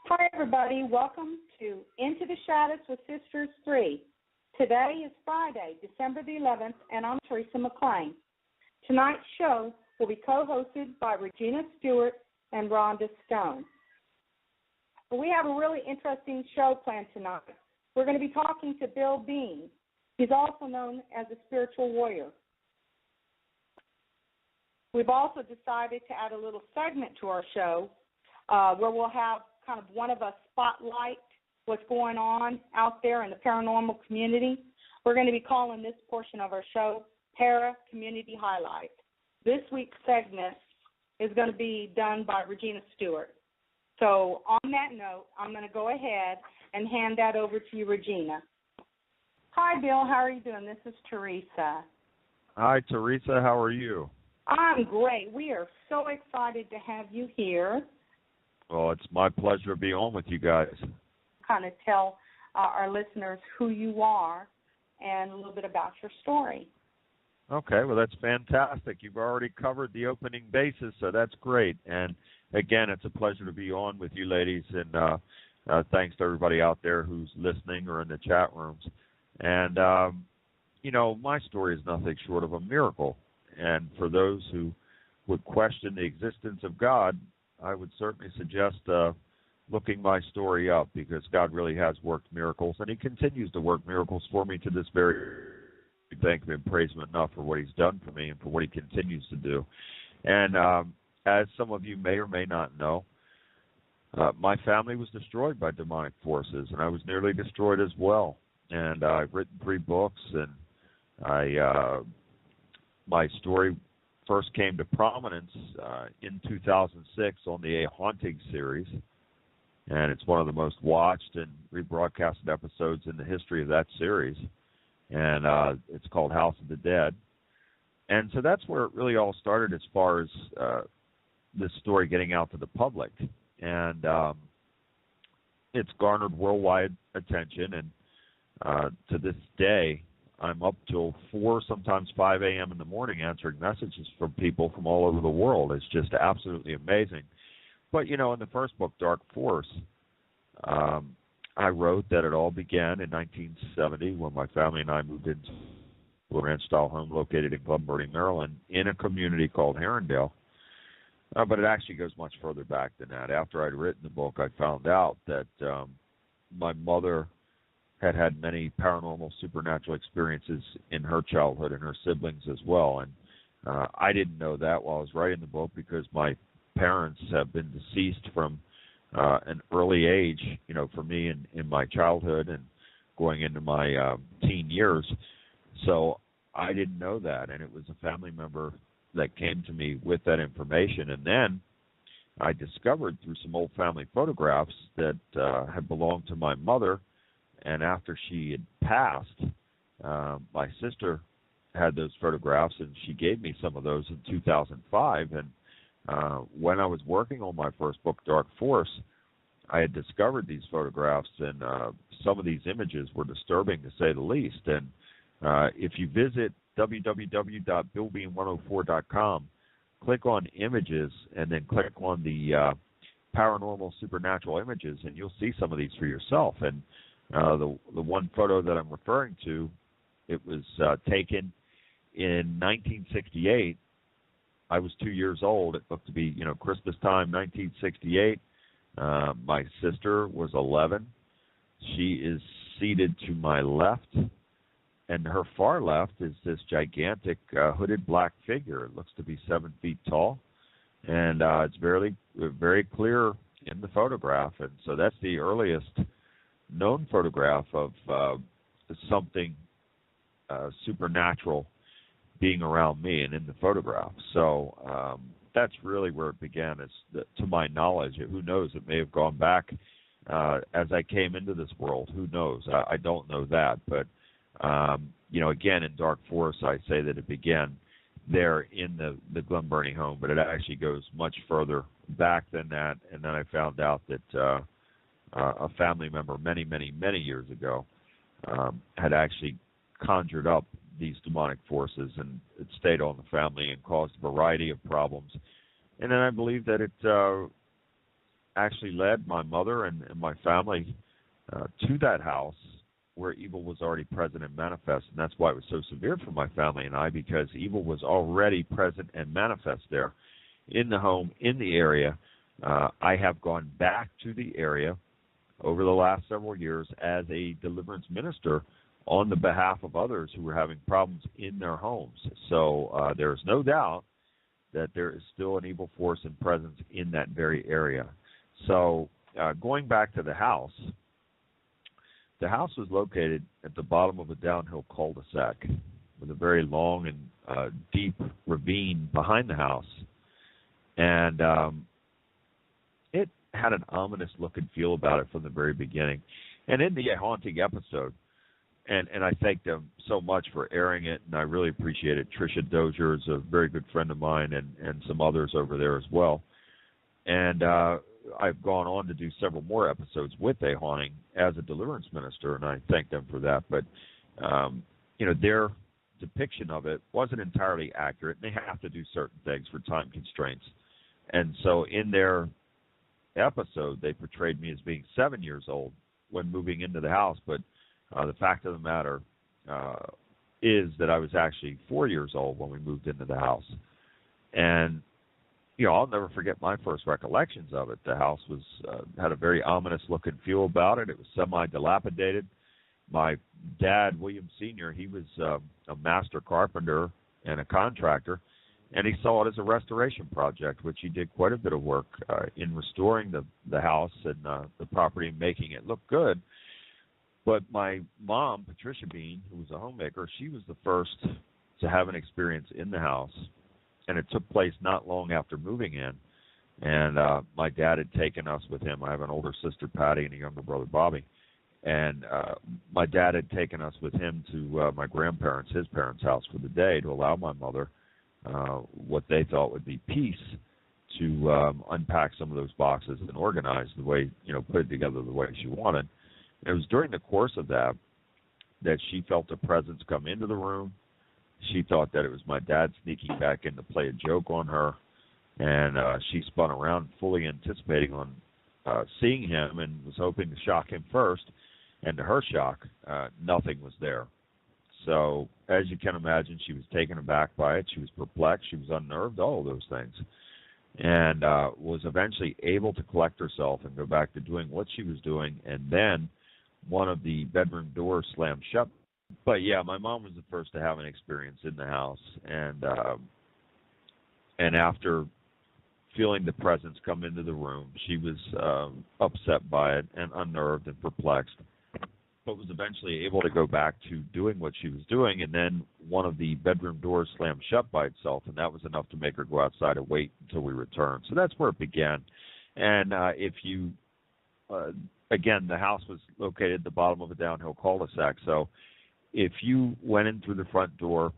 Hi, everybody. Welcome to Into the Shadows with Sisters 3. Today is Friday, December the 11th, and I'm Teresa McClain. Tonight's show will be co-hosted by Regina Stewart and Rhonda Stone. We have a really interesting show planned tonight. We're going to be talking to Bill Bean. He's also known as a spiritual warrior. We've also decided to add a little segment to our show where we'll have kind of one of us spotlight what's going on out there in the paranormal community. We're going to be calling this portion of our show Para Community Highlights. This week's segment is going to be done by Regina Stewart. So on that note, I'm going to go ahead and hand that over to you, Regina. Hi, Bill. How are you doing? This is Teresa. Hi, Teresa. How are you? I'm great. We are so excited to have you here. Well, it's my pleasure to be on with you guys. Kind of tell our listeners who you are and a little bit about your story. Okay, well, that's fantastic. You've already covered the opening bases, so that's great. And, again, it's a pleasure to be on with you ladies, and thanks to everybody out there who's listening or in the chat rooms. And, my story is nothing short of a miracle. And for those who would question the existence of God, I would certainly suggest looking my story up, because God really has worked miracles, and he continues to work miracles for me to this very day. Thank him and praise him enough for what he's done for me and for what he continues to do. And as some of you may or may not know, my family was destroyed by demonic forces, and I was nearly destroyed as well. And I've written 3 books, and my story first came to prominence in 2006 on the A Haunting series, and it's one of the most watched and rebroadcasted episodes in the history of that series, and it's called House of the Dead. And so that's where it really all started as far as this story getting out to the public, and it's garnered worldwide attention, and to this day, I'm up till 4, sometimes 5 a.m. in the morning answering messages from people from all over the world. It's just absolutely amazing. But, in the first book, Dark Force, I wrote that it all began in 1970 when my family and I moved into a ranch-style home located in Glen Burnie, Maryland, in a community called Herondale. But it actually goes much further back than that. After I'd written the book, I found out that my mother had many paranormal, supernatural experiences in her childhood and her siblings as well. And I didn't know that while I was writing the book, because my parents have been deceased from an early age, for me in my childhood and going into my teen years. So I didn't know that, and it was a family member that came to me with that information. And then I discovered through some old family photographs that had belonged to my mother. And after she had passed, my sister had those photographs, and she gave me some of those in 2005. And when I was working on my first book, Dark Force, I had discovered these photographs, and some of these images were disturbing, to say the least. And if you visit www.billbean104.com, click on images, and then click on the paranormal supernatural images, and you'll see some of these for yourself. And the one photo that I'm referring to, it was taken in 1968. I was 2 years old. It looked to be, Christmas time, 1968. My sister was 11. She is seated to my left, and her far left is this gigantic hooded black figure. It looks to be 7 feet tall, and it's very, very clear in the photograph. And so that's the earliest known photograph of something supernatural being around me and in the photograph. So that's really where it began, to my knowledge. Who knows? It may have gone back as I came into this world. Who knows? I don't know that. But, again, in Dark Force, I say that it began there in the Glen Burnie home, but it actually goes much further back than that. And then I found out that a family member many, many, many years ago had actually conjured up these demonic forces, and it stayed on the family and caused a variety of problems. And then I believe that it actually led my mother and my family to that house where evil was already present and manifest. And that's why it was so severe for my family and I, because evil was already present and manifest there in the home, in the area. I have gone back to the area over the last several years as a deliverance minister on the behalf of others who were having problems in their homes. So there is no doubt that there is still an evil force and presence in that very area. So going back to the house was located at the bottom of a downhill cul-de-sac with a very long and deep ravine behind the house. And it had an ominous look and feel about it from the very beginning. And in the haunting episode, and I thank them so much for airing it, and I really appreciate it. Tricia Dozier is a very good friend of mine, and some others over there as well. And I've gone on to do several more episodes with A Haunting as a deliverance minister, and I thank them for that. But, their depiction of it wasn't entirely accurate. They have to do certain things for time constraints. And so in their episode, they portrayed me as being 7 years old when moving into the house. But the fact of the matter is that I was actually 4 years old when we moved into the house. And I'll never forget my first recollections of it. The house was had a very ominous look and feel about it. It was semi-dilapidated. My dad, William Sr., he was a master carpenter and a contractor, and he saw it as a restoration project, which he did quite a bit of work in restoring the house and the property and making it look good. But my mom, Patricia Bean, who was a homemaker, she was the first to have an experience in the house. And it took place not long after moving in. And my dad had taken us with him. I have an older sister, Patty, and a younger brother, Bobby. And my dad had taken us with him to my grandparents, his parents' house for the day to allow my mother what they thought would be peace to unpack some of those boxes and organize the way, put it together the way she wanted. And it was during the course of that she felt a presence come into the room. She thought that it was my dad sneaking back in to play a joke on her, and she spun around fully anticipating on seeing him and was hoping to shock him first. And to her shock, nothing was there. So as you can imagine, she was taken aback by it. She was perplexed. She was unnerved, all of those things, and was eventually able to collect herself and go back to doing what she was doing. And then one of the bedroom doors slammed shut. But yeah, my mom was the first to have an experience in the house, and after feeling the presence come into the room, she was upset by it and unnerved and perplexed, but was eventually able to go back to doing what she was doing. And then one of the bedroom doors slammed shut by itself, and that was enough to make her go outside and wait until we returned. So that's where it began. And if you, again, the house was located at the bottom of a downhill cul-de-sac, so if you went in through the front door,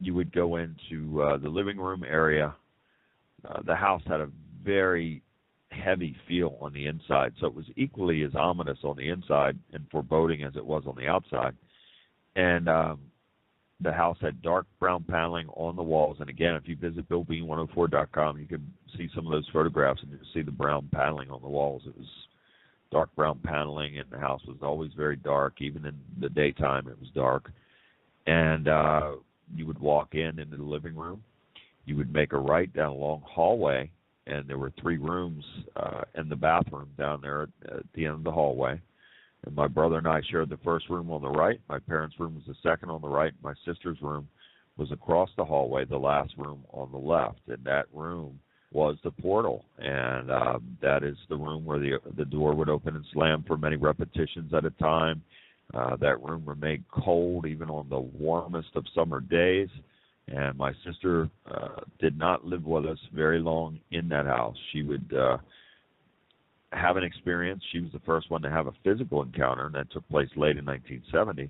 you would go into the living room area. The house had a very heavy feel on the inside, so it was equally as ominous on the inside and foreboding as it was on the outside. And the house had dark brown paneling on the walls. And again, if you visit BillBean104.com, you can see some of those photographs, and you can see the brown paneling on the walls. It was dark brown paneling, and the house was always very dark. Even in the daytime, it was dark. And you would walk into the living room. You would make a right down a long hallway, and there were 3 rooms and the bathroom down there at the end of the hallway. And my brother and I shared the first room on the right. My parents' room was the second on the right. My sister's room was across the hallway, the last room on the left. And that room was the portal, and that is the room where the door would open and slam for many repetitions at a time. That room remained cold even on the warmest of summer days, and my sister did not live with us very long in that house. She would have an experience. She was the first one to have a physical encounter, and that took place late in 1970,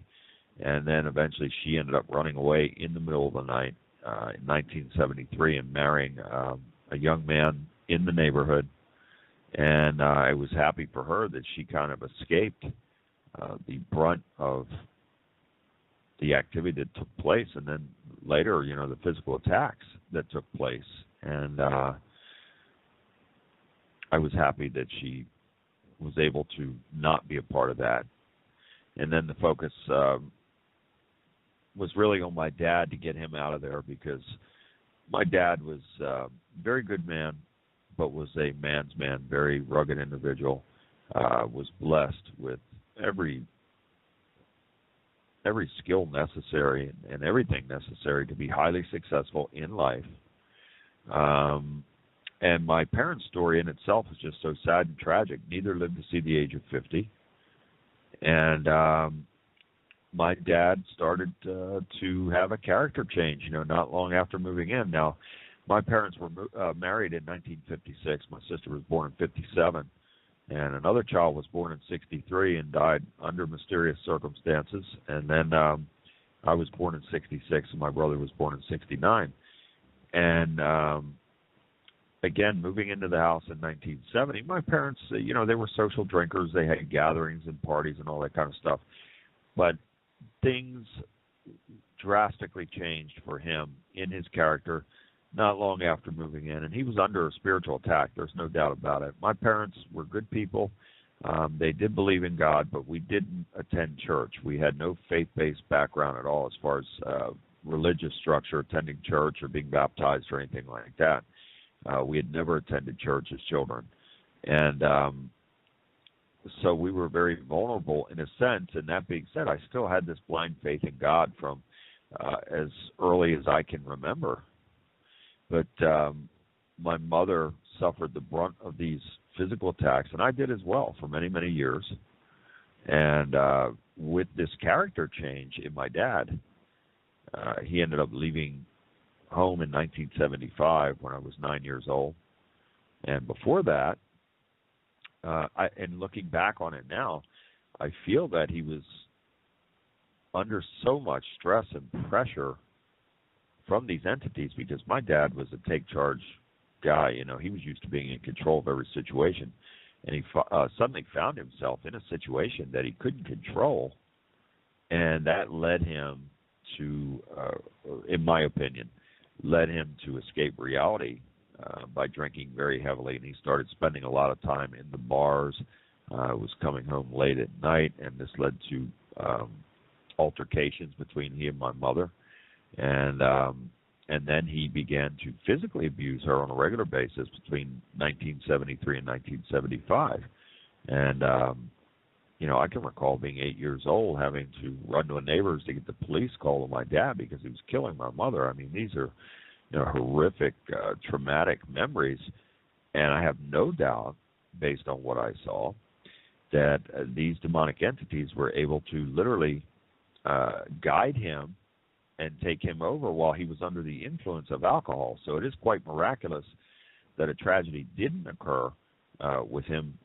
and then eventually she ended up running away in the middle of the night in 1973 and marrying a young man in the neighborhood, and I was happy for her that she kind of escaped the brunt of the activity that took place, and then later, the physical attacks that took place. And I was happy that she was able to not be a part of that. And then the focus was really on my dad to get him out of there, because my dad was a very good man, but was a man's man, very rugged individual, was blessed with every skill necessary and everything necessary to be highly successful in life. And my parents' story in itself is just so sad and tragic. Neither lived to see the age of 50. And my dad started to have a character change, not long after moving in. Now, my parents were married in 1956. My sister was born in 57. And another child was born in 63 and died under mysterious circumstances. And then I was born in 66, and my brother was born in 69. And again, moving into the house in 1970, my parents, they were social drinkers. They had gatherings and parties and all that kind of stuff. But things drastically changed for him in his character not long after moving in, and he was under a spiritual attack. There's no doubt about it. My parents were good people. They did believe in God, but we didn't attend church. We had no faith-based background at all as far as religious structure, attending church or being baptized or anything like that. We had never attended church as children. And so we were very vulnerable in a sense. And that being said, I still had this blind faith in God from as early as I can remember. But my mother suffered the brunt of these physical attacks, and I did as well for many, many years. And with this character change in my dad, he ended up leaving home in 1975 when I was 9 years old. And before that, and looking back on it now, I feel that he was under so much stress and pressure from these entities, because my dad was a take charge guy. He was used to being in control of every situation, and he suddenly found himself in a situation that he couldn't control, and that led him to, in my opinion, led him to escape reality by drinking very heavily, and he started spending a lot of time in the bars, was coming home late at night, and this led to altercations between he and my mother. And then he began to physically abuse her on a regular basis between 1973 and 1975. And, I can recall being 8 years old, having to run to a neighbor's to get the police call to my dad because he was killing my mother. I mean, these are, horrific, traumatic memories. And I have no doubt, based on what I saw, that these demonic entities were able to literally guide him and take him over while he was under the influence of alcohol. So it is quite miraculous that a tragedy didn't occur with him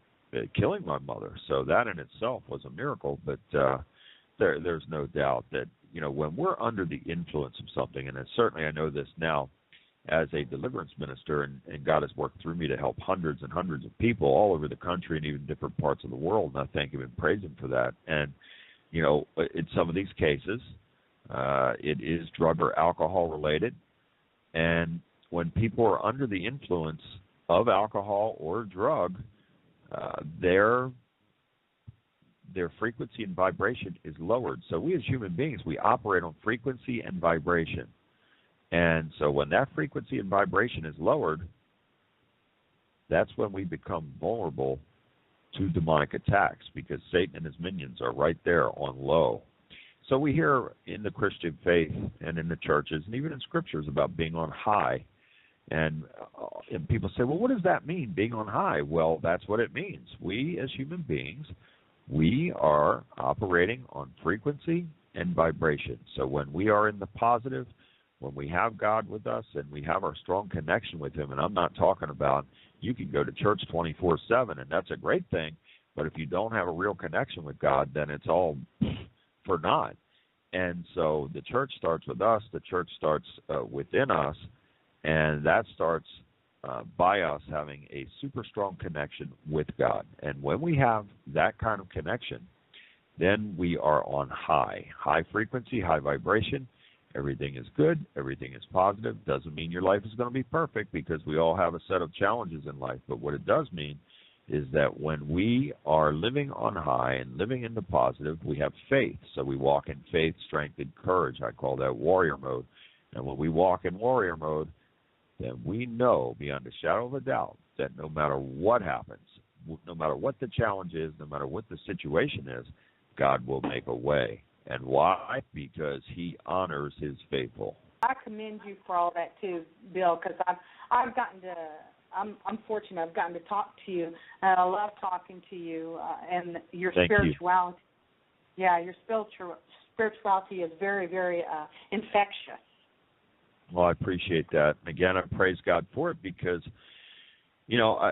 killing my mother. So that in itself was a miracle. But there's no doubt that, when we're under the influence of something, and certainly I know this now as a deliverance minister, and God has worked through me to help hundreds and hundreds of people all over the country and even different parts of the world, and I thank him and praise him for that. And, in some of these cases, it is drug or alcohol related, and when people are under the influence of alcohol or drug, their frequency and vibration is lowered. So we as human beings, we operate on frequency and vibration. And so when that frequency and vibration is lowered, that's when we become vulnerable to demonic attacks, because Satan and his minions are right there on low. So we hear in the Christian faith and in the churches and even in scriptures about being on high. And people say, well, what does that mean, being on high? Well, that's what it means. We as human beings, we are operating on frequency and vibration. So when we are in the positive, when we have God with us and we have our strong connection with him, and I'm not talking about you can go to church 24/7, and that's a great thing, but if you don't have a real connection with God, then it's all for naught. And so the church starts with us, the church starts within us, and that starts by us having a super strong connection with God. And when we have that kind of connection, then we are on high frequency, high vibration, Everything is good. Everything is positive. Doesn't mean your life is going to be perfect because we all have a set of challenges in life. But what it does mean is that when we are living on high and living in the positive, we have faith. So we walk in faith, strength, and courage. I call that warrior mode. And when we walk in warrior mode, then we know beyond a shadow of a doubt that no matter what happens, no matter what the challenge is, no matter what the situation is, God will make a way. And why? Because he honors his faithful. I commend you for all that too, Bill, because I'm fortunate. I've gotten to talk to you, and I love talking to you and your spirituality. Yeah, your spirituality is very, very infectious. Well, I appreciate that. And again, I praise God for it because,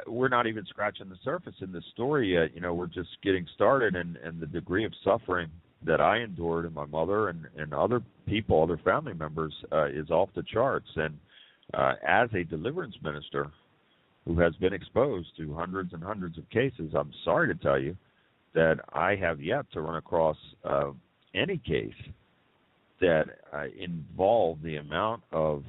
we're not even scratching the surface in this story yet. We're just getting started, and the degree of suffering that I endured and my mother and other people, other family members, is off the charts. And as a deliverance minister who has been exposed to hundreds and hundreds of cases, I'm sorry to tell you that I have yet to run across any case that involved the amount of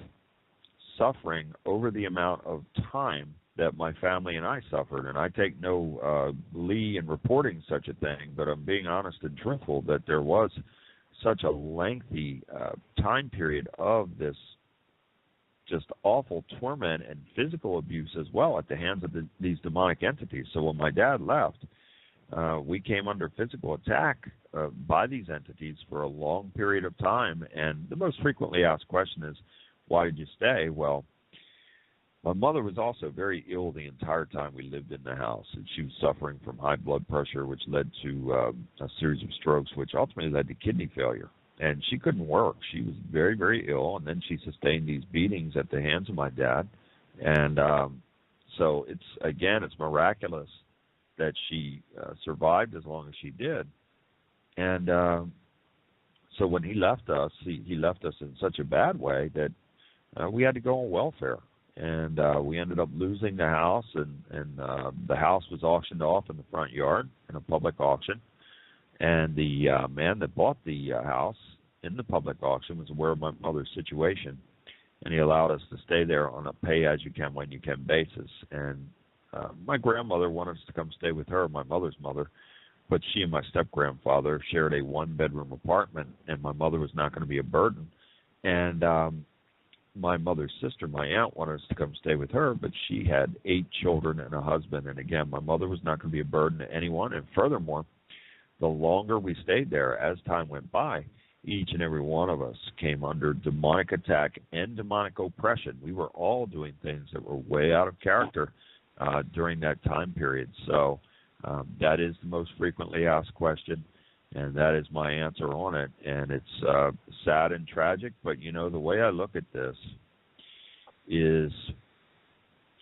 suffering over the amount of time that my family and I suffered. And I take no glee in reporting such a thing, but I'm being honest and truthful that there was such a lengthy time period of this just awful torment and physical abuse as well at the hands of these demonic entities. So when my dad left, we came under physical attack by these entities for a long period of time. And the most frequently asked question is, why did you stay? Well, my mother was also very ill the entire time we lived in the house. And she was suffering from high blood pressure, which led to a series of strokes, which ultimately led to kidney failure. And she couldn't work. She was very, very ill, and then she sustained these beatings at the hands of my dad. And so it's miraculous that she survived as long as she did. And so when he left us, he left us in such a bad way that we had to go on welfare. And we ended up losing the house, and the house was auctioned off in the front yard in a public auction. And the man that bought the house in the public auction was aware of my mother's situation, and he allowed us to stay there on a pay-as-you-can, when-you-can basis. And my grandmother wanted us to come stay with her, my mother's mother, but she and my step-grandfather shared a one-bedroom apartment, and my mother was not going to be a burden. And my mother's sister, my aunt, wanted us to come stay with her, but she had 8 children and a husband. And again, my mother was not going to be a burden to anyone. And furthermore, the longer we stayed there, as time went by, each and every one of us came under demonic attack and demonic oppression. We were all doing things that were way out of character during that time period. So that is the most frequently asked question, and that is my answer on it. And it's sad and tragic, but, the way I look at this is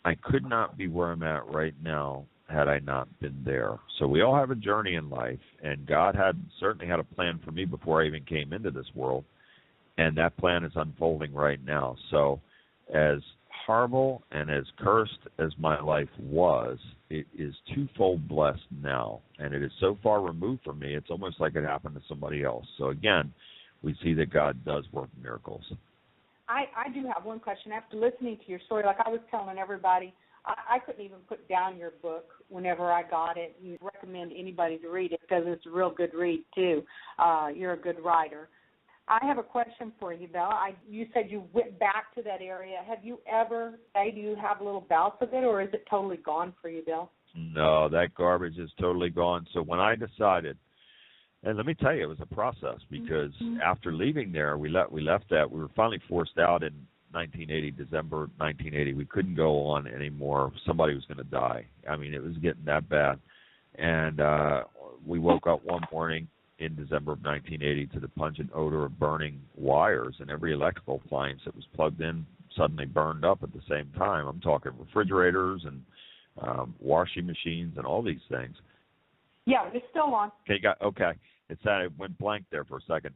I could not be where I'm at right now had I not been there. So we all have a journey in life, and God certainly had a plan for me before I even came into this world, and that plan is unfolding right now. So as horrible and as cursed as my life was, it is twofold blessed now, and it is so far removed from me, it's almost like it happened to somebody else. So again, we see that God does work miracles. I do have one question. After listening to your story, like I was telling everybody, I couldn't even put down your book whenever I got it. You recommend anybody to read it because it's a real good read, too. You're a good writer. I have a question for you, Bill. You said you went back to that area. Have you ever, do you have little bouts of it, or is it totally gone for you, Bill? No, that garbage is totally gone. So when I decided, and let me tell you, it was a process because after leaving there, we left that. We were finally forced out in 1980, December 1980. We couldn't go on anymore. Somebody was going to die. I mean, it was getting that bad. And we woke up one morning in December of 1980 to the pungent odor of burning wires, and every electrical appliance that was plugged in suddenly burned up at the same time. I'm talking refrigerators and washing machines and all these things. Yeah, it's still on. Okay. It went blank there for a second.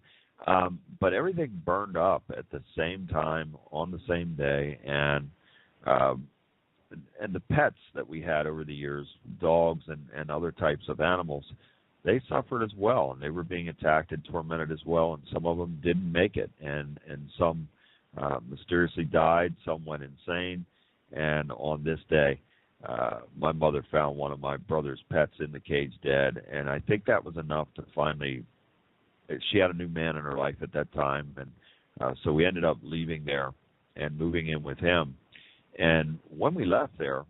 But everything burned up at the same time on the same day, and the pets that we had over the years, dogs and other types of animals, they suffered as well, and they were being attacked and tormented as well, and some of them didn't make it, and some mysteriously died, some went insane, and on this day, my mother found one of my brother's pets in the cage dead, and I think that was enough to finally, she had a new man in her life at that time, and so we ended up leaving there and moving in with him. And when we left there,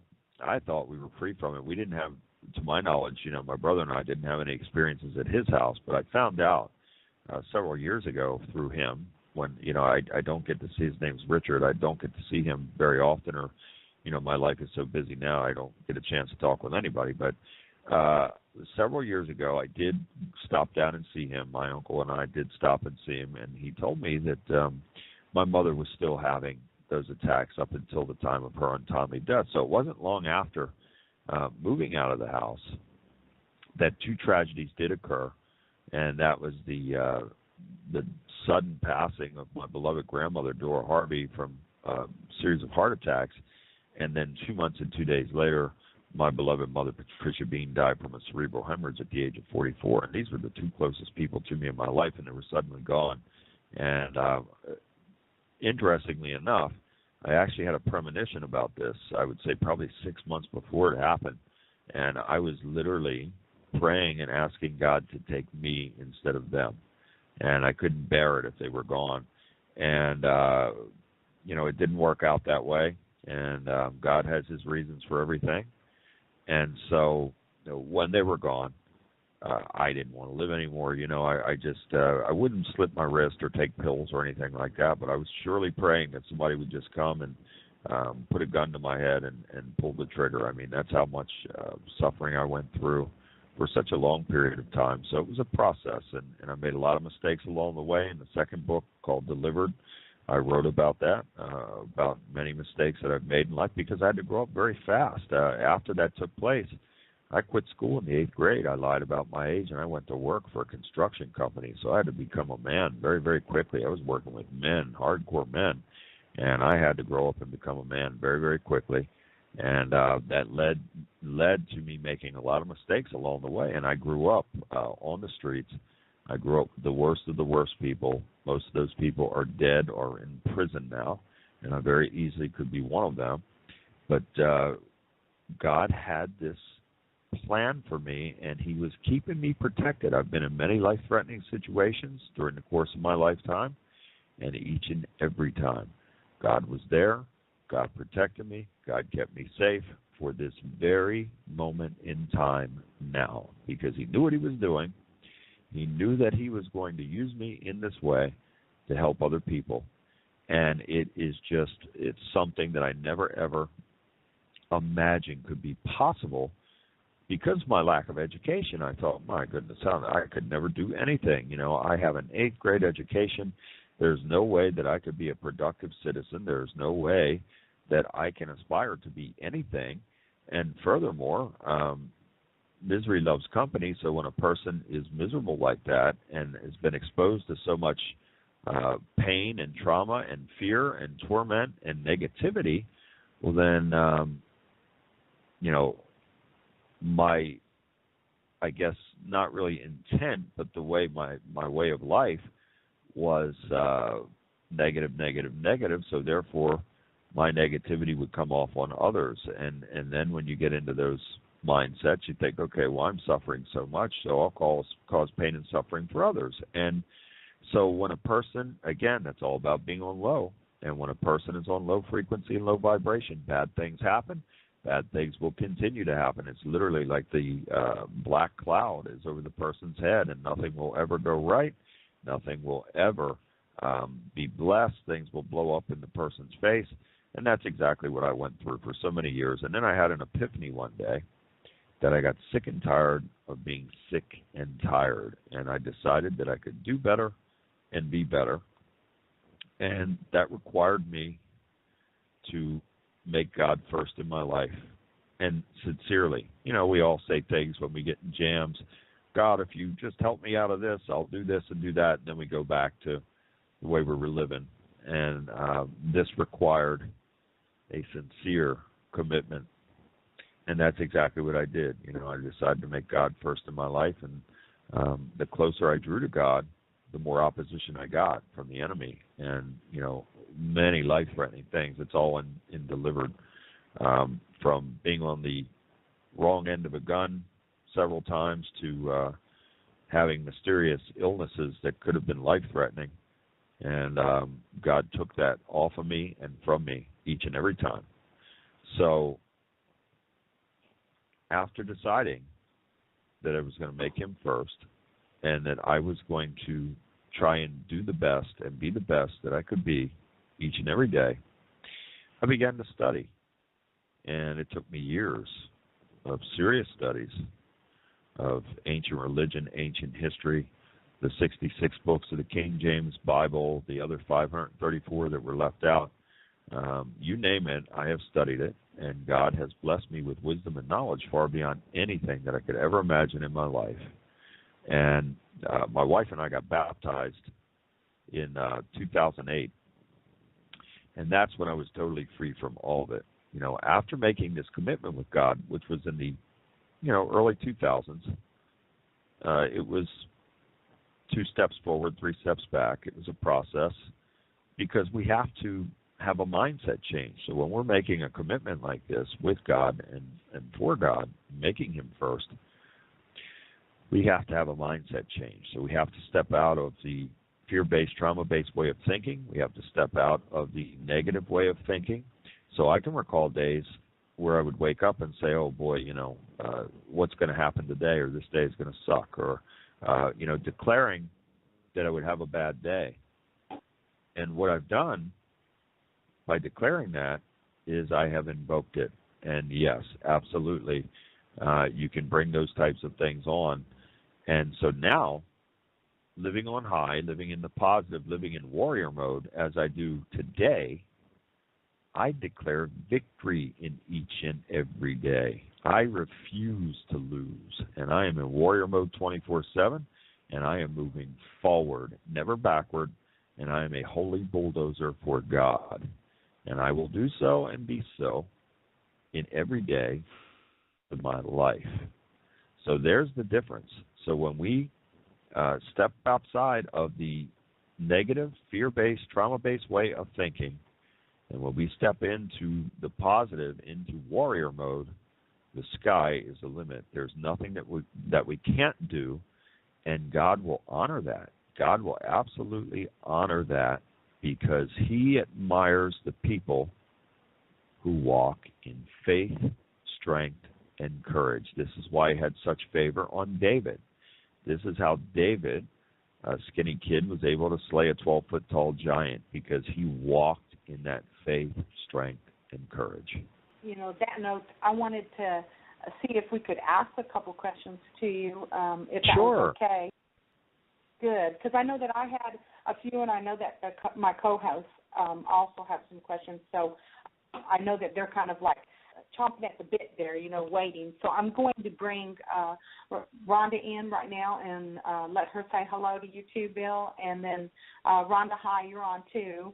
I thought we were free from it. We didn't have, to my knowledge, my brother and I didn't have any experiences at his house, but I found out several years ago through him when, I don't get to see, his name's Richard, I don't get to see him very often, or, my life is so busy now I don't get a chance to talk with anybody. But several years ago I did stop down and see him. My uncle and I did stop and see him, and he told me that my mother was still having those attacks up until the time of her untimely death. So it wasn't long after moving out of the house that two tragedies did occur, and that was the sudden passing of my beloved grandmother, Dora Harvey, from a series of heart attacks, and then 2 months and 2 days later, my beloved mother, Patricia Bean, died from a cerebral hemorrhage at the age of 44. And these were the two closest people to me in my life, and they were suddenly gone. And interestingly enough, I actually had a premonition about this, I would say probably 6 months before it happened. And I was literally praying and asking God to take me instead of them. And I couldn't bear it if they were gone. And, it didn't work out that way. And God has his reasons for everything. And so when they were gone, I didn't want to live anymore. I just, I wouldn't slip my wrist or take pills or anything like that, but I was surely praying that somebody would just come and put a gun to my head and pull the trigger. I mean, that's how much suffering I went through for such a long period of time. So it was a process, and I made a lot of mistakes along the way. In the second book, called Delivered, I wrote about that, about many mistakes that I've made in life, because I had to grow up very fast. After that took place, I quit school in the 8th grade. I lied about my age, and I went to work for a construction company. So I had to become a man very, very quickly. I was working with men, hardcore men, and I had to grow up and become a man very, very quickly. And that led to me making a lot of mistakes along the way. And I grew up on the streets. I grew up with the worst of the worst people. Most of those people are dead or in prison now, and I very easily could be one of them. But God had this plan for me, and he was keeping me protected. I've been in many life-threatening situations during the course of my lifetime, and each and every time, God was there, God protected me, God kept me safe for this very moment in time now, because he knew what he was doing. He knew that he was going to use me in this way to help other people. And it's something that I never, ever imagined could be possible because of my lack of education. I thought, my goodness, I could never do anything. I have an 8th grade education. There's no way that I could be a productive citizen. There's no way that I can aspire to be anything. And furthermore, misery loves company, so when a person is miserable like that and has been exposed to so much pain and trauma and fear and torment and negativity, well then, my, I guess, not really intent, but the way my way of life was negative, so therefore my negativity would come off on others. And then when you get into those mindsets, you think, okay, well, I'm suffering so much, so I'll cause pain and suffering for others. And so when a person, again, that's all about being on low, and when a person is on low frequency and low vibration, bad things happen, bad things will continue to happen. It's literally like the black cloud is over the person's head, and nothing will ever go right, nothing will ever be blessed, things will blow up in the person's face. And that's exactly what I went through for so many years. And then I had an epiphany one day that I got sick and tired of being sick and tired. And I decided that I could do better and be better. And that required me to make God first in my life. And sincerely, we all say things when we get in jams. God, if you just help me out of this, I'll do this and do that. And then we go back to the way we were living. And this required a sincere commitment. And that's exactly what I did. I decided to make God first in my life, and the closer I drew to God, the more opposition I got from the enemy, and many life-threatening things. It's all in delivered, from being on the wrong end of a gun several times to having mysterious illnesses that could have been life-threatening, and God took that off of me and from me each and every time. So after deciding that I was going to make him first and that I was going to try and do the best and be the best that I could be each and every day, I began to study. And it took me years of serious studies of ancient religion, ancient history, the 66 books of the King James Bible, the other 534 that were left out. You name it, I have studied it, and God has blessed me with wisdom and knowledge far beyond anything that I could ever imagine in my life. And my wife and I got baptized in 2008, and that's when I was totally free from all of it. After making this commitment with God, which was in the early 2000s, it was 2 steps forward, 3 steps back. It was a process because we have to have a mindset change. So when we're making a commitment like this with God and for God, making him first, we have to have a mindset change. So we have to step out of the fear-based, trauma-based way of thinking. We have to step out of the negative way of thinking. So I can recall days where I would wake up and say, oh boy, what's going to happen today, or this day is going to suck, or, declaring that I would have a bad day. And what I've done by declaring that is I have invoked it. And yes, absolutely, you can bring those types of things on. And so now, living on high, living in the positive, living in warrior mode, as I do today, I declare victory in each and every day. I refuse to lose, and I am in warrior mode 24/7, and I am moving forward, never backward, and I am a holy bulldozer for God. And I will do so and be so in every day of my life. So there's the difference. So when we step outside of the negative, fear-based, trauma-based way of thinking, and when we step into the positive, into warrior mode, the sky is the limit. There's nothing that we can't do, and God will honor that. God will absolutely honor that because he admires the people who walk in faith, strength, and courage. This is why he had such favor on David. This is how David, a skinny kid, was able to slay a 12-foot-tall giant, because he walked in that faith, strength, and courage. That note, I wanted to see if we could ask a couple questions to you, if that was okay. Good, because I know that I had a few, and I know that my co-hosts also have some questions, so I know that they're kind of like chomping at the bit there, waiting. So I'm going to bring Rhonda in right now and let her say hello to you too, Bill. And then, Rhonda, hi, you're on too.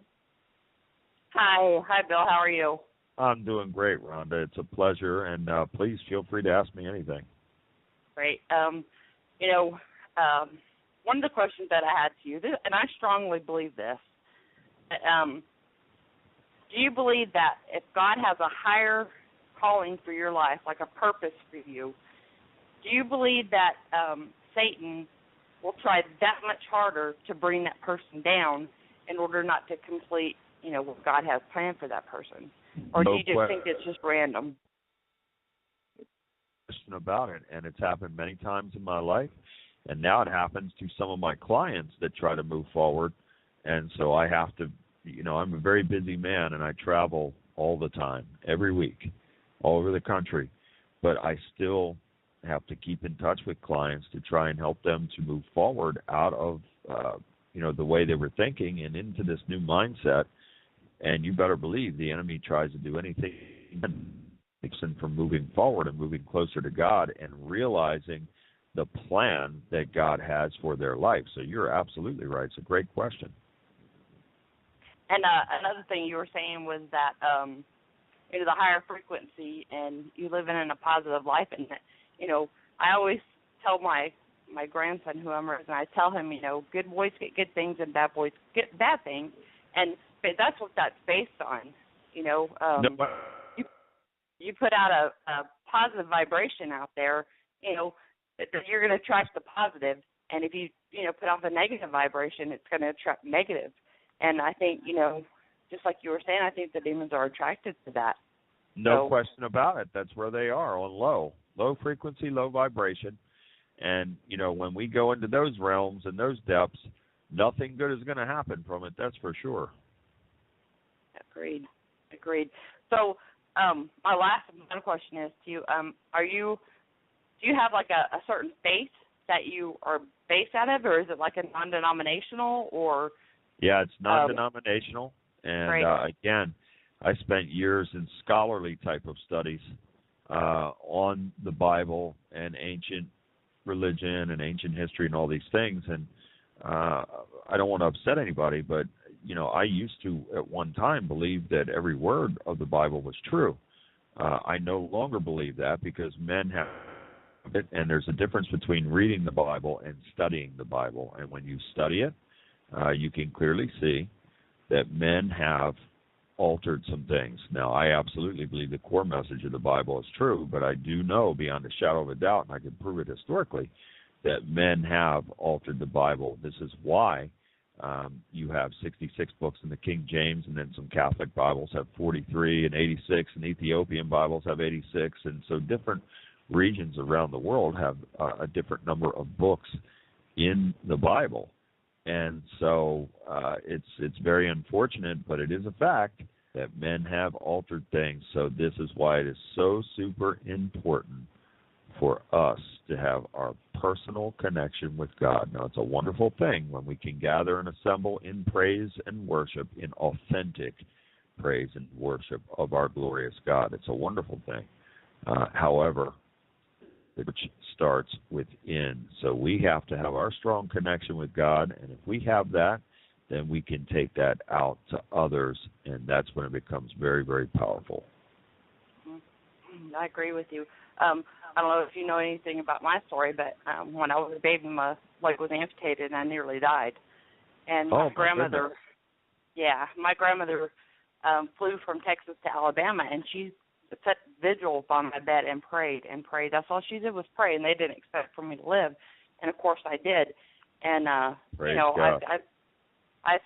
Hi, Bill. How are you? I'm doing great, Rhonda. It's a pleasure, and please feel free to ask me anything. Great. One of the questions that I had to you, and I strongly believe this, do you believe that if God has a higher calling for your life, like a purpose for you, do you believe that Satan will try that much harder to bring that person down in order not to complete, what God has planned for that person? Or do you just think it's just random? Question about it, and it's happened many times in my life, and now it happens to some of my clients that try to move forward, and so I have to, I'm a very busy man, and I travel all the time, every week, all over the country, but I still have to keep in touch with clients to try and help them to move forward out of, the way they were thinking and into this new mindset. And you better believe the enemy tries to do anything from moving forward and moving closer to God and realizing the plan that God has for their life. So you're absolutely right. It's a great question. And another thing you were saying was that the higher frequency and you living in a positive life. And, I always tell my my grandson, who I'm raising, I tell him, good boys get good things and bad boys get bad things, but that's what that's based on. No, You put out a positive vibration out there, that you're going to attract the positive, and if you put out the negative vibration, it's going to attract negative. And I think just like you were saying, I think the demons are attracted to that. No question about it. That's where they are, on low frequency, low vibration. And, when we go into those realms and those depths, nothing good is going to happen from it, that's for sure. Agreed. So my last question is to you, do you have like a certain faith that you are based out of, or is it like a non-denominational, or? Yeah, it's non-denominational. And, again, I spent years in scholarly type of studies on the Bible and ancient religion and ancient history and all these things. And I don't want to upset anybody, but, I used to at one time believe that every word of the Bible was true. I no longer believe that, because men have it, and there's a difference between reading the Bible and studying the Bible. And when you study it, you can clearly see that men have altered some things. Now, I absolutely believe the core message of the Bible is true, but I do know beyond a shadow of a doubt, and I can prove it historically, that men have altered the Bible. This is why you have 66 books in the King James, and then some Catholic Bibles have 43 and 86, and Ethiopian Bibles have 86, and so different regions around the world have a different number of books in the Bible. And so it's very unfortunate, but it is a fact that men have altered things. So this is why it is so super important for us to have our personal connection with God. Now, it's a wonderful thing when we can gather and assemble in praise and worship, in authentic praise and worship of our glorious God. It's a wonderful thing. However, which starts within. So we have to have our strong connection with God, and if we have that, then we can take that out to others, and that's when it becomes very, very powerful. I agree with you. I don't know if you know anything about my story, but when I was a baby, my leg was amputated, and I nearly died. And my grandmother flew from Texas to Alabama, and she set vigils on my bed and prayed. That's all she did was pray, and they didn't expect for me to live. And of course I did. And I've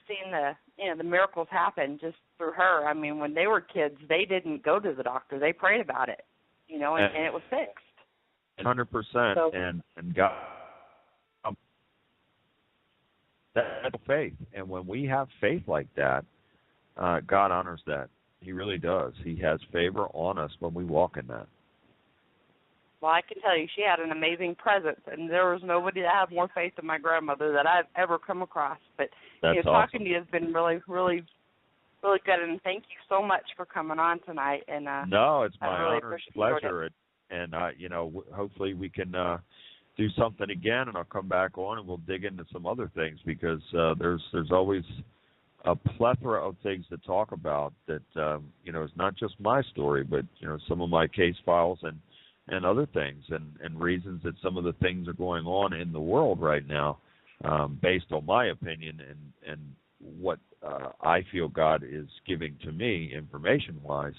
seen the miracles happen just through her. I mean, when they were kids, they didn't go to the doctor. They prayed about it, and it was fixed. 100%. And God, that's faith. And when we have faith like that, God honors that. He really does. He has favor on us when we walk in that. Well, I can tell you, she had an amazing presence, and there was nobody that had more faith than my grandmother that I've ever come across. But talking to you has been really, really, really good, and thank you so much for coming on tonight. And no, it's my really honor and pleasure. And hopefully we can do something again, and I'll come back on and we'll dig into some other things, because there's always a plethora of things to talk about that, it's not just my story, but, some of my case files and other things and reasons that some of the things are going on in the world right now, based on my opinion and what I feel God is giving to me information-wise.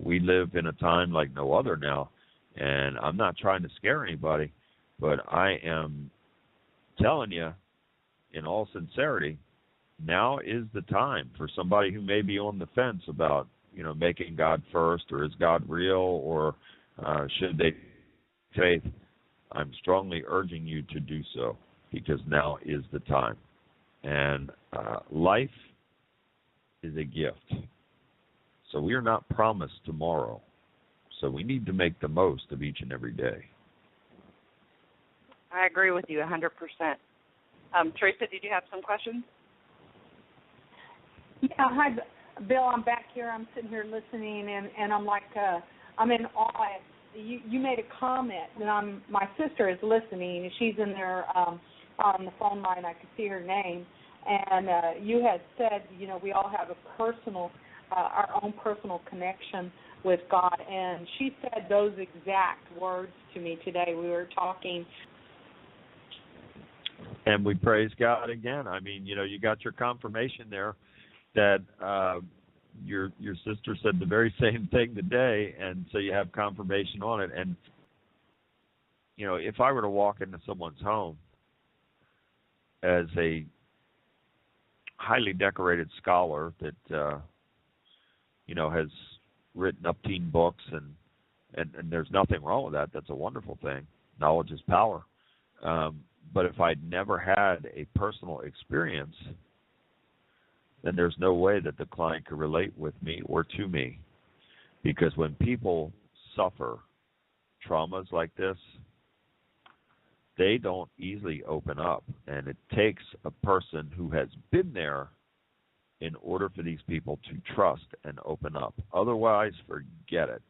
We live in a time like no other now, and I'm not trying to scare anybody, but I am telling you in all sincerity, now is the time for somebody who may be on the fence about, making God first, or is God real, or should they faith. I'm strongly urging you to do so, because now is the time. And life is a gift. So we are not promised tomorrow. So we need to make the most of each and every day. I agree with you 100%. Teresa, did you have some questions? Yeah, hi, Bill. I'm back here. I'm sitting here listening, and I'm like, I'm in awe. You made a comment, and my sister is listening. She's in there on the phone line. I can see her name. And you had said, we all have our own personal connection with God. And she said those exact words to me today. We were talking. And we praise God again. I mean, you got your confirmation there that your sister said the very same thing today, and so you have confirmation on it. And if I were to walk into someone's home as a highly decorated scholar that has written up teen books, and there's nothing wrong with that. That's a wonderful thing. Knowledge is power. But if I'd never had a personal experience, then there's no way that the client could relate with me or to me. Because when people suffer traumas like this, they don't easily open up. And it takes a person who has been there in order for these people to trust and open up. Otherwise, forget it.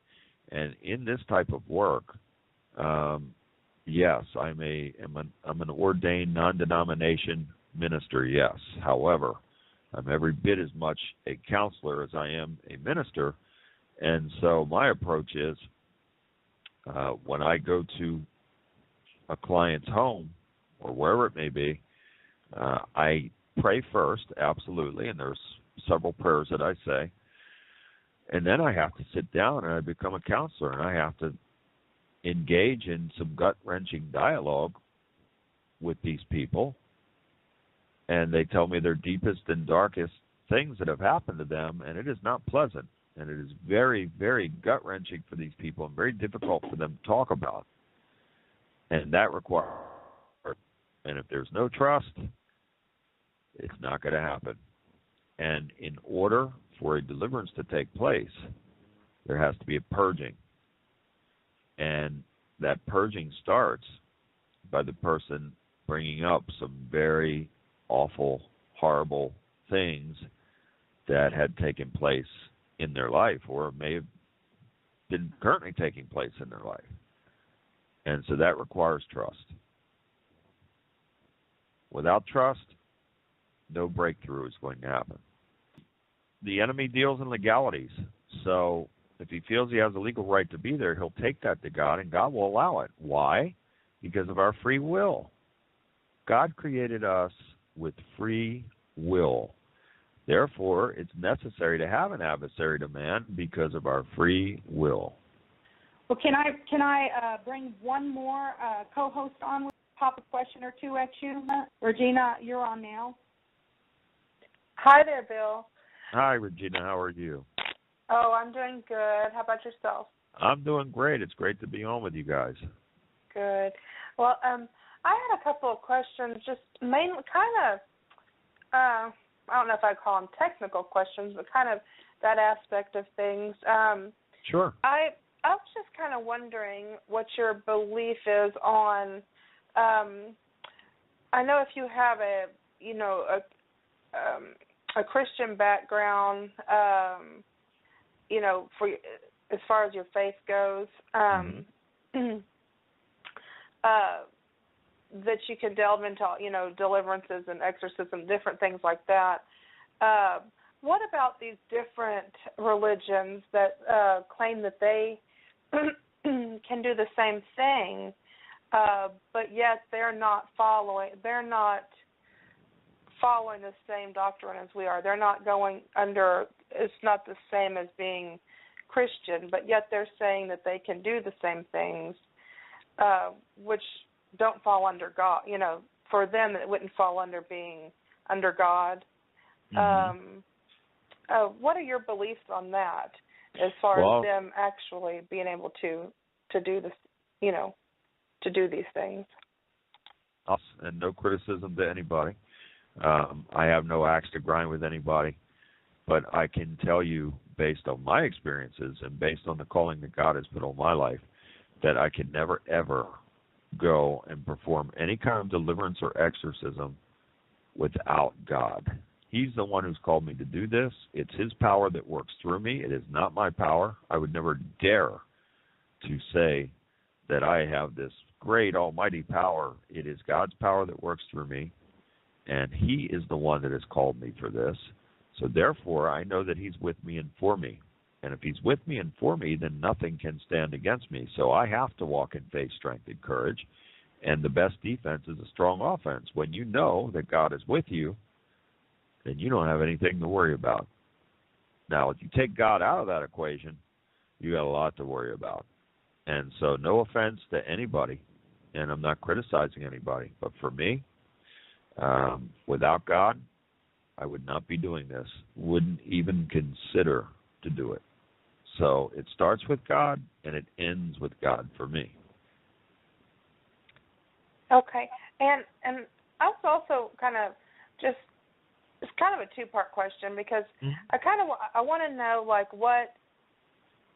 And in this type of work, yes, I'm an ordained non-denomination minister, yes. However, I'm every bit as much a counselor as I am a minister. And so my approach is when I go to a client's home or wherever it may be, I pray first, absolutely, and there's several prayers that I say. And then I have to sit down and I become a counselor, and I have to engage in some gut-wrenching dialogue with these people. And they tell me their deepest and darkest things that have happened to them, and it is not pleasant. And it is very, very gut-wrenching for these people and very difficult for them to talk about. And that requires, and if there's no trust, it's not going to happen. And in order for a deliverance to take place, there has to be a purging. And that purging starts by the person bringing up some very awful, horrible things that had taken place in their life or may have been currently taking place in their life. And so that requires trust. Without trust, no breakthrough is going to happen. The enemy deals in legalities. So if he feels he has a legal right to be there, he'll take that to God, and God will allow it. Why? Because of our free will. God created us with free will. Therefore, it's necessary to have an adversary to man because of our free will. Well, can I bring one more co-host on with pop a question or two at you? Regina, you're on now. Hi there, Bill. Hi, Regina. How are you? Oh, I'm doing good. How about yourself? I'm doing great. It's great to be on with you guys. Good. Well, I had a couple of questions, just mainly kind of, I don't know if I'd call them technical questions, but kind of that aspect of things. Sure. I was just kind of wondering what your belief is on, I know if you have a Christian background, for as far as your faith goes, that you can delve into, deliverances and exorcism, different things like that. What about these different religions that claim that they can do the same thing, but yet they're not following the same doctrine as we are? They're not going under, it's not the same as being Christian, but yet they're saying that they can do the same things, which don't fall under God. For them, it wouldn't fall under being under God. What are your beliefs on that, as far as them actually being able to do this, to do these things? And no criticism to anybody. I have no axe to grind with anybody, but I can tell you, based on my experiences and based on the calling that God has put on my life, that I can never, ever go and perform any kind of deliverance or exorcism without God. He's the one who's called me to do this. It's his power that works through me. It is not my power. I would never dare to say that I have this great almighty power. It is God's power that works through me, and he is the one that has called me for this. So therefore, I know that he's with me and for me. And if he's with me and for me, then nothing can stand against me. So I have to walk in faith, strength, and courage. And the best defense is a strong offense. When you know that God is with you, then you don't have anything to worry about. Now, if you take God out of that equation, you got a lot to worry about. And so no offense to anybody, and I'm not criticizing anybody, but for me, without God, I would not be doing this, wouldn't even consider to do it. So it starts with God, and it ends with God for me. Okay. And I was also kind of just, it's kind of a two-part question because I want to know, like, what,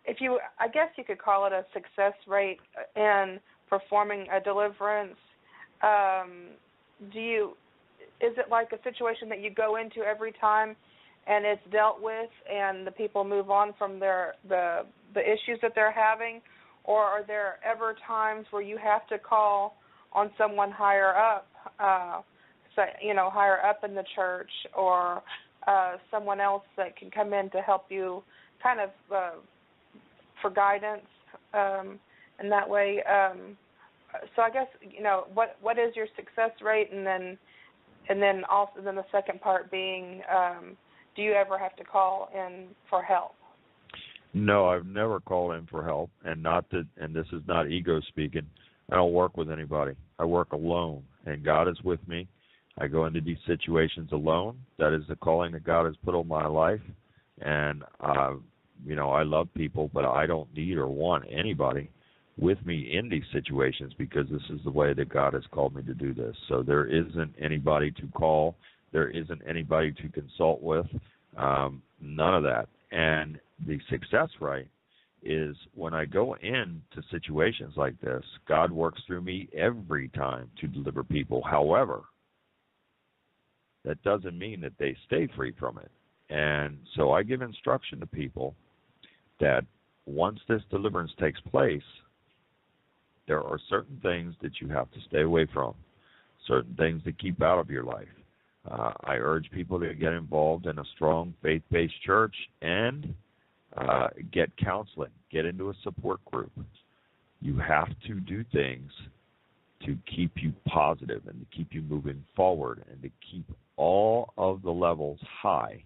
if you, I guess you could call it a success rate in performing a deliverance. Is it like a situation that you go into every time and it's dealt with and the people move on from the issues that they're having, or are there ever times where you have to call on someone higher up, higher up in the church, or someone else that can come in to help you kind of for guidance in that way? So I guess, what is your success rate, and then the second part being, do you ever have to call in for help? No, I've never called in for help, and this is not ego speaking. I don't work with anybody. I work alone, and God is with me. I go into these situations alone. That is the calling that God has put on my life, and I love people, but I don't need or want anybody with me in these situations because this is the way that God has called me to do this. So there isn't anybody to call. There isn't anybody to consult with. None of that. And the success rate is when I go into situations like this, God works through me every time to deliver people. However, that doesn't mean that they stay free from it. And so I give instruction to people that once this deliverance takes place, there are certain things that you have to stay away from, certain things to keep out of your life. I urge people to get involved in a strong faith-based church and get counseling, get into a support group. You have to do things to keep you positive and to keep you moving forward and to keep all of the levels high,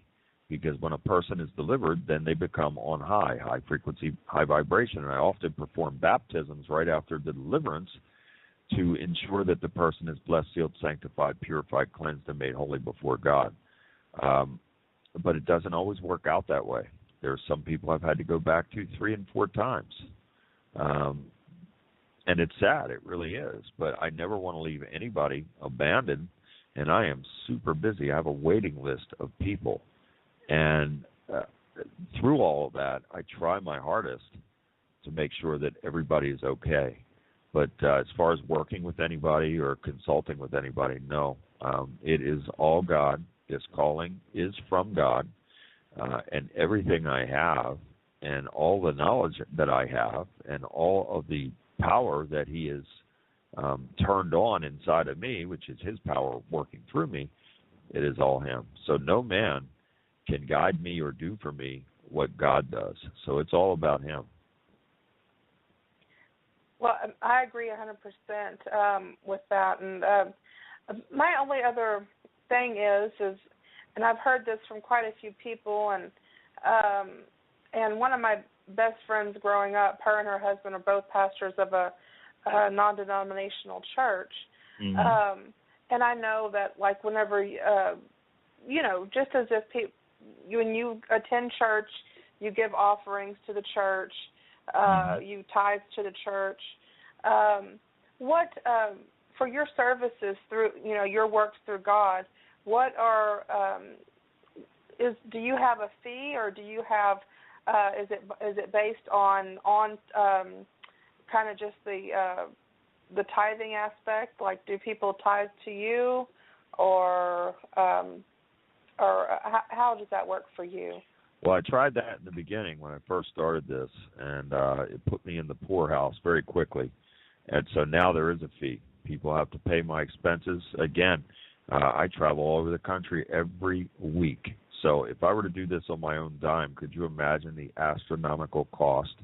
because when a person is delivered, then they become on high frequency, high vibration. And I often perform baptisms right after the deliverance to ensure that the person is blessed, sealed, sanctified, purified, cleansed, and made holy before God. But it doesn't always work out that way. There are some people I've had to go back to 3 and 4 times. And it's sad, it really is. But I never want to leave anybody abandoned, and I am super busy. I have a waiting list of people. And through all of that, I try my hardest to make sure that everybody is okay. But as far as working with anybody or consulting with anybody, no. It is all God. This calling is from God. And everything I have and all the knowledge that I have and all of the power that He has turned on inside of me, which is His power working through me, it is all Him. So no man can guide me or do for me what God does. So it's all about Him. Well, I agree 100% with that. And my only other thing is, and I've heard this from quite a few people, and one of my best friends growing up, her and her husband are both pastors of a non-denominational church. Mm-hmm. And I know that, like, whenever, just as if when you attend church, you give offerings to the church, you tithe to the church. What for your services through, your works through God, what are do you have a fee, or do you have is it based on kind of just the tithing aspect? Like, do people tithe to you, or how does that work for you? Well, I tried that in the beginning when I first started this, and it put me in the poorhouse very quickly. And so now there is a fee. People have to pay my expenses. Again, I travel all over the country every week. So if I were to do this on my own dime, could you imagine the astronomical cost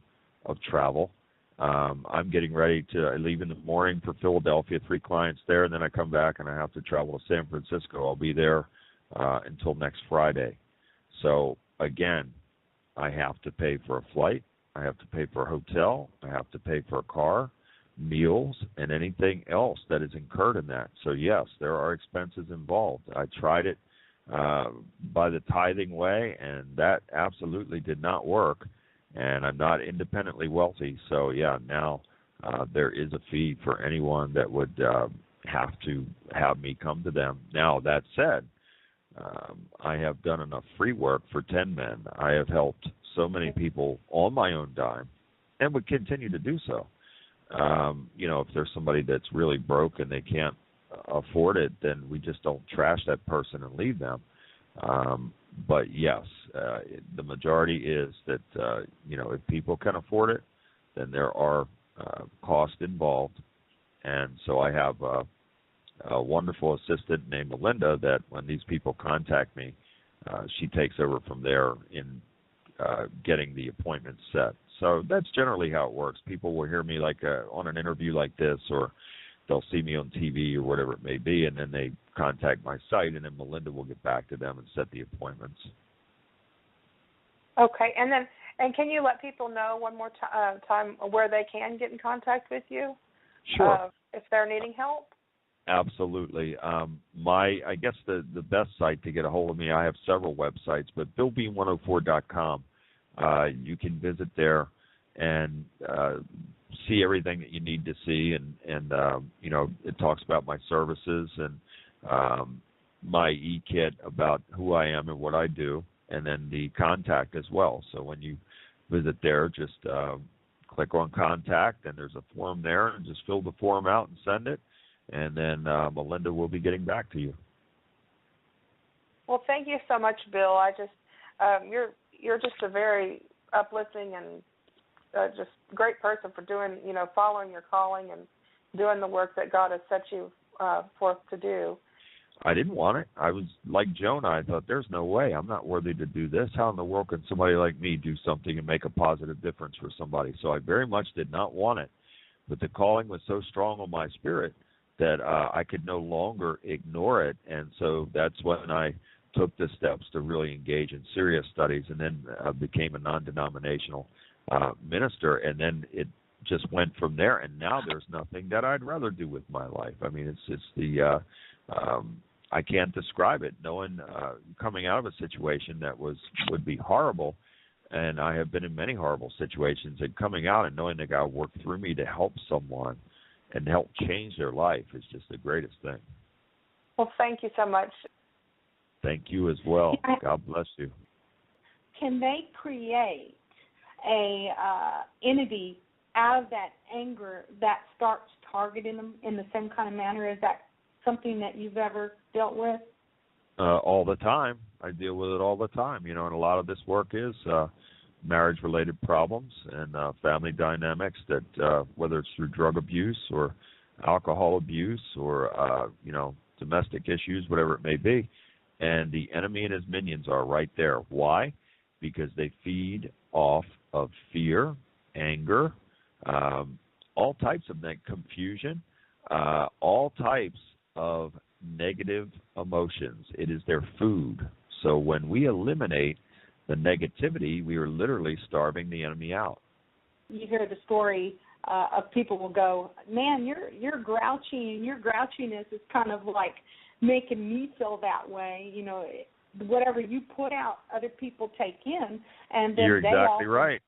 of travel? I'm getting ready to leave in the morning for Philadelphia, 3 clients there, and then I come back and I have to travel to San Francisco. I'll be there until next Friday. So, again, I have to pay for a flight. I have to pay for a hotel. I have to pay for a car, meals, and anything else that is incurred in that. So, yes, there are expenses involved. I tried it by the tithing way, and that absolutely did not work. And I'm not independently wealthy. So, yeah, now there is a fee for anyone that would have to have me come to them. Now, that said, I have done enough free work for 10 men. I have helped so many people on my own dime and would continue to do so. If there's somebody that's really broke and they can't afford it, then we just don't trash that person and leave them. But, yes, the majority is that, if people can afford it, then there are costs involved. And so I have a wonderful assistant named Melinda that when these people contact me, she takes over from there in getting the appointment set. So that's generally how it works. People will hear me like on an interview like this, or they'll see me on TV or whatever it may be, and then they contact my site, and then Melinda will get back to them and set the appointments. Okay, and can you let people know one more time where they can get in contact with you? Sure. If they're needing help? Absolutely. I guess the best site to get a hold of me, I have several websites, but BillB104.com, you can visit there and see everything that you need to see, and it talks about my services and my e-kit about who I am and what I do, and then the contact as well. So when you visit there, just click on contact, and there's a form there, and just fill the form out and send it, and then Melinda will be getting back to you. Well, thank you so much, Bill. I just you're just a very uplifting and just great person for doing, following your calling and doing the work that God has set you forth to do. I didn't want it. I was like Jonah. I thought, there's no way. I'm not worthy to do this. How in the world can somebody like me do something and make a positive difference for somebody? So I very much did not want it. But the calling was so strong on my spirit that I could no longer ignore it. And so that's when I took the steps to really engage in serious studies, and then became a non-denominational minister. And then it just went from there. And now there's nothing that I'd rather do with my life. I mean, it's the I can't describe it. Knowing coming out of a situation that would be horrible, and I have been in many horrible situations, and coming out and knowing that God worked through me to help someone and help change their life is just the greatest thing. Well, thank you so much. Thank you as well. God bless you. Can they create a entity out of that anger that starts targeting them in the same kind of manner? Is that something that you've ever dealt with? All the time. I deal with it all the time. And a lot of this work is marriage-related problems and family dynamics that, whether it's through drug abuse or alcohol abuse or, domestic issues, whatever it may be. And the enemy and his minions are right there. Why? Because they feed off of fear, anger, all types of confusion, all types of negative emotions. It is their food. So when we eliminate the negativity, we are literally starving the enemy out. You hear the story of people will go, man, you're grouchy, and your grouchiness is kind of like making me feel that way. Whatever you put out, other people take in, and then you're exactly right.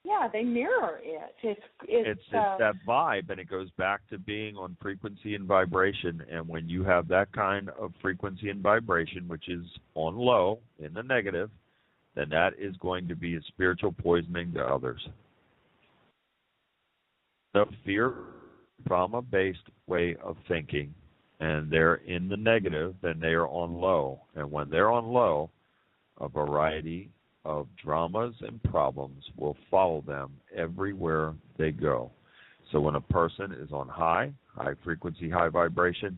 Yeah, they mirror it. It's that vibe, and it goes back to being on frequency and vibration. And when you have that kind of frequency and vibration, which is on low, in the negative, then that is going to be a spiritual poisoning to others. So fear, trauma-based way of thinking, and they're in the negative, then they are on low. And when they're on low, a variety of dramas and problems will follow them everywhere they go. So when a person is on high frequency, high vibration,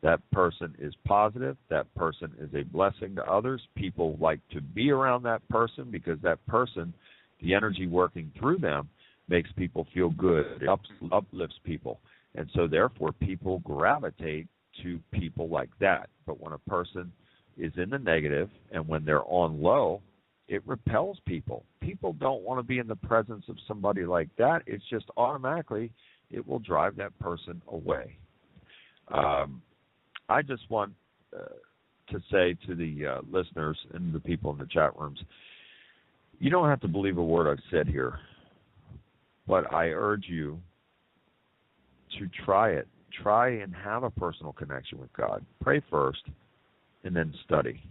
that person is positive. That person is a blessing to others. People like to be around that person because that person, the energy working through them, makes people feel good. It uplifts people. And so therefore people gravitate to people like that. But when a person is in the negative and when they're on low, it repels people. People don't want to be in the presence of somebody like that. It's just automatically it will drive that person away. I just want to say to the listeners and the people in the chat rooms, you don't have to believe a word I've said here, but I urge you to try it. Try and have a personal connection with God. Pray first and then study.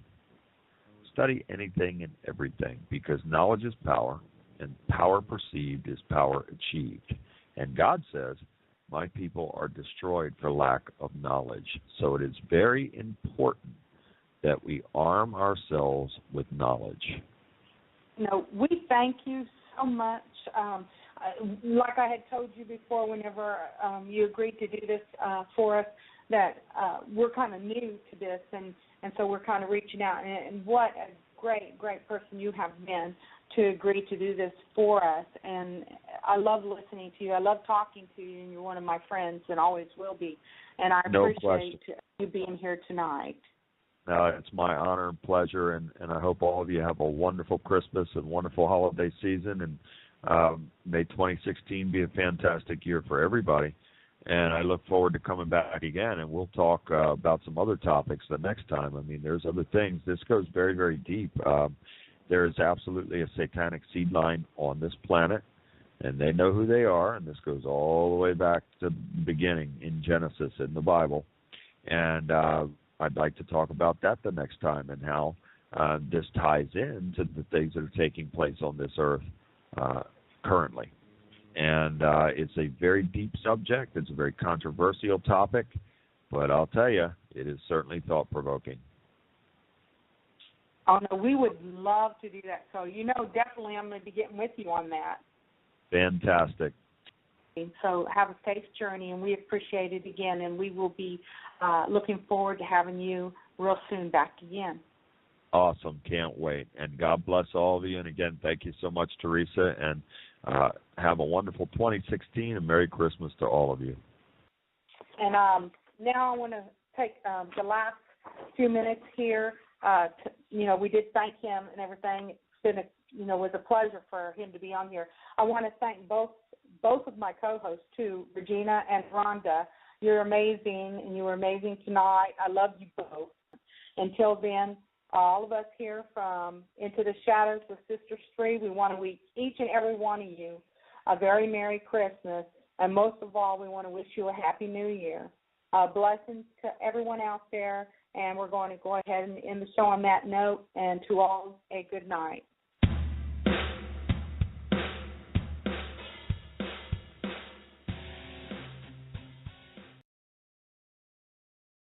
Study anything and everything, because knowledge is power, and power perceived is power achieved. And God says, my people are destroyed for lack of knowledge. So it is very important that we arm ourselves with knowledge. We thank you so much. Like I had told you before, whenever you agreed to do this for us, that we're kind of new to this, and so we're kind of reaching out. And what a great, great person you have been to agree to do this for us. And I love listening to you. I love talking to you, and you're one of my friends and always will be. And I appreciate you being here tonight. It's my honor and pleasure, and I hope all of you have a wonderful Christmas and wonderful holiday season, and may 2016 be a fantastic year for everybody. And I look forward to coming back again, and we'll talk about some other topics the next time. I mean, there's other things. This goes very, very deep. There is absolutely a satanic seed line on this planet, and they know who they are, and this goes all the way back to the beginning in Genesis in the Bible. And I'd like to talk about that the next time, and how this ties into the things that are taking place on this earth currently. And it's a very deep subject. It's a very controversial topic, but I'll tell you, it is certainly thought-provoking. Oh, no, we would love to do that. So, definitely I'm going to be getting with you on that. Fantastic. So have a safe journey, and we appreciate it again, and we will be looking forward to having you real soon back again. Awesome. Can't wait. And God bless all of you. And again, thank you so much, Teresa, and have a wonderful 2016, and Merry Christmas to all of you. And now I want to take the last few minutes here. We did thank him and everything. It's been was a pleasure for him to be on here. I want to thank both of my co-hosts, too, Regina and Rhonda. You're amazing, and you were amazing tonight. I love you both. Until then, all of us here from Into the Shadows with Sisters 3, we want to wish each and every one of you a very Merry Christmas, and most of all, we want to wish you a Happy New Year. Blessings to everyone out there, and we're going to go ahead and end the show on that note, and to all, a good night.